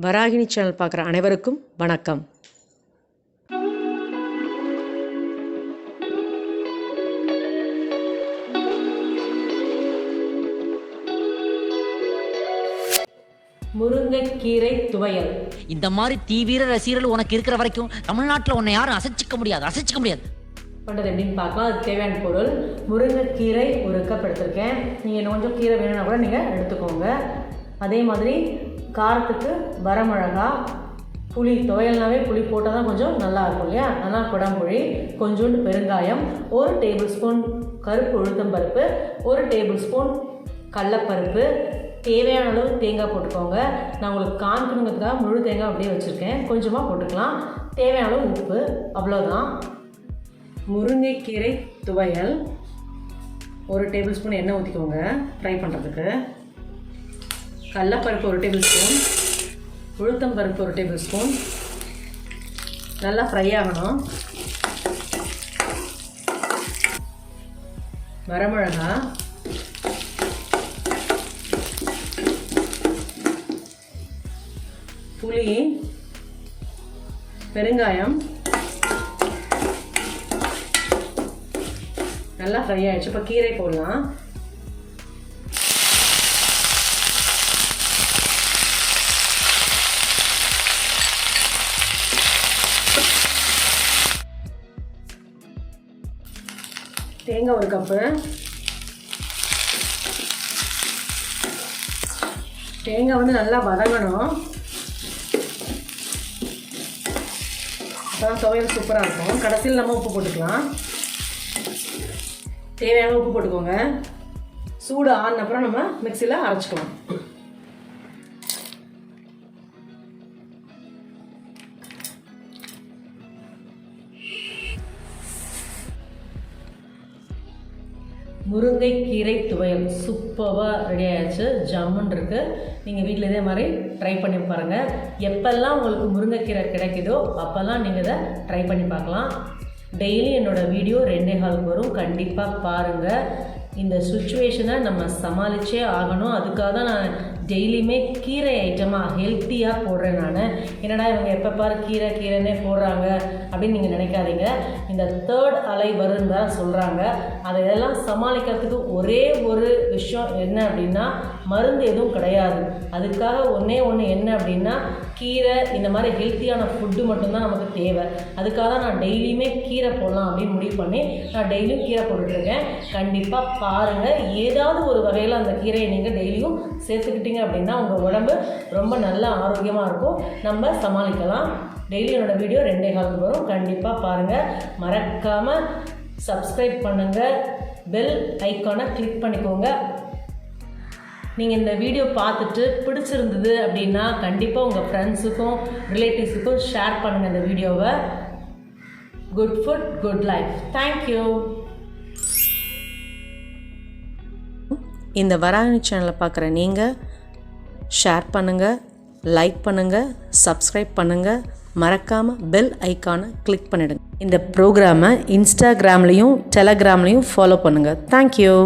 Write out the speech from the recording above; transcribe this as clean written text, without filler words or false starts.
Varahini channel பார்க்குற அனைவருக்கும் வணக்கம். முருங்கை கீரை துவையல். இந்த மாதிரி தீவிர ரசிகர்கள் உனக்கு இருக்கிற வரைக்கும் தமிழ்நாட்டில் உன்னை யாரும் அசைச்சிக்க முடியாது. பண்ணுறது எப்படின்னு பார்க்கலாம். அதுக்கு தேவையான பொருள் முருங்கைக்கீரை 1 கப் எடுத்திருக்கேன். நீங்கள் இன்னும் கொஞ்சம் கீரை வேணும்னா கூட நீங்கள் எடுத்துக்கோங்க. அதே மாதிரி காரத்துக்கு வரமிளகா, புளி, துவையல்னாவே புளி போட்டால் தான் கொஞ்சம் நல்லா இருக்கும் இல்லையா, அதனால் குடம்புளி, கொஞ்சோண்டு பெருங்காயம், 1 டேபிள் ஸ்பூன் கருப்பு உளுத்தம்பருப்பு, 1 டேபிள் ஸ்பூன் கடலப்பருப்பு, தேவையான அளவு தேங்காய் போட்டுக்கோங்க. நான் உங்களுக்கு காமிக்கணுங்கிறதுக்காக முழு தேங்காய் அப்படியே வச்சுருக்கேன், கொஞ்சமாக போட்டுக்கலாம். தேவையான அளவு உப்பு, அவ்வளோதான். முருங்கைக்கீரை துவையல் 1 டேபிள் ஸ்பூன் எண்ணெய் ஊற்றிக்கோங்க ஃப்ரை பண்ணுறதுக்கு. கடலப்பருப்பு 1 டேபிள் ஸ்பூன், உளுத்தம்பருப்பு 1 டேபிள் ஸ்பூன், நல்லா ஃப்ரை ஆகணும். வரமிளகா, புளி, பெருங்காயம் நல்லா ஃப்ரை ஆகிடுச்சு. இப்போ கீரை போடலாம். தேங்காய் 1 கப்பு. தேங்காய் வந்து நல்லா வதங்கணும், அப்போ துவையல் சூப்பராக இருக்கும். கடைசியில் நம்ம உப்பு போட்டுக்கலாம். தேவையான உப்பு போட்டுக்கோங்க. சூடு ஆன அப்புறம் நம்ம மிக்சியில் அரைச்சிக்கலாம். முருங்கைக்கீரை துவையல் சூப்பராக ரெடி ஆகிடுச்சு, ஜம்முன் இருக்குது. நீங்கள் வீட்டில் இதே மாதிரி ட்ரை பண்ணி பாருங்கள். எப்போல்லாம் உங்களுக்கு முருங்கைக்கீரை கிடைக்குதோ அப்போல்லாம் நீங்கள் இதை ட்ரை பண்ணி பார்க்கலாம். டெய்லி என்னோடய வீடியோ 2:15 வரும், கண்டிப்பாக பாருங்கள். இந்த சுச்சுவேஷனை நம்ம சமாளித்தே ஆகணும். அதுக்காக தான் நான் டெய்லியுமே கீரை ஐட்டமாக ஹெல்த்தியாக போடுறேன். நான் என்னடா இவங்க எப்போ பாரு கீரைன்னே போடுறாங்க அப்படின்னு நீங்கள் நினைக்காதீங்க. இந்த 3rd அலை வருன்னு தான் சொல்கிறாங்க. அதை இதெல்லாம் சமாளிக்கிறதுக்கு ஒரே ஒரு விஷயம் என்ன அப்படின்னா, மருந்து எதுவும் கிடையாது. அதுக்காக ஒன்றே என்ன அப்படின்னா, கீரை, இந்த மாதிரி ஹெல்த்தியான ஃபுட்டு மட்டும்தான் நமக்கு தேவை. அதுக்காக தான் நான் டெய்லியுமே கீரை போடலாம் அப்படின்னு முடிவு பண்ணி நான் டெய்லியும் கீரை போட்டுட்ருக்கேன். கண்டிப்பாக பாருங்கள். ஏதாவது ஒரு வகையில் அந்த கீரையை நீங்கள் டெய்லியும் சேர்த்துக்கிட்டீங்க அப்படின்னா உங்கள் உடம்பு ரொம்ப நல்லா ஆரோக்கியமாக இருக்கும். நம்ம சமாளிக்கலாம். டெய்லி என்னோடய வீடியோ 2:15 வரும், கண்டிப்பாக பாருங்கள். மறக்காமல் சப்ஸ்கிரைப் பண்ணுங்கள், பெல் ஐக்கானை கிளிக் பண்ணிக்கோங்க. நீங்கள் இந்த வீடியோ பார்த்துட்டு பிடிச்சிருந்தது அப்படின்னா கண்டிப்பாக உங்கள் ஃப்ரெண்ட்ஸுக்கும் ரிலேட்டிவ்ஸுக்கும் ஷேர் பண்ணுங்கள் இந்த வீடியோவை. Good food good life. Thank you. இந்த வராகினி சேனலை பார்க்குற நீங்கள் ஷேர் பண்ணுங்கள், லைக் பண்ணுங்கள், சப்ஸ்கிரைப் பண்ணுங்கள். மறக்காமல் பெல் ஐக்கானை கிளிக் பண்ணிடுங்க. இந்த ப்ரோக்ராமை இன்ஸ்டாகிராம்லேயும் டெலகிராம்லேயும் ஃபாலோ பண்ணுங்கள். தேங்க்யூ.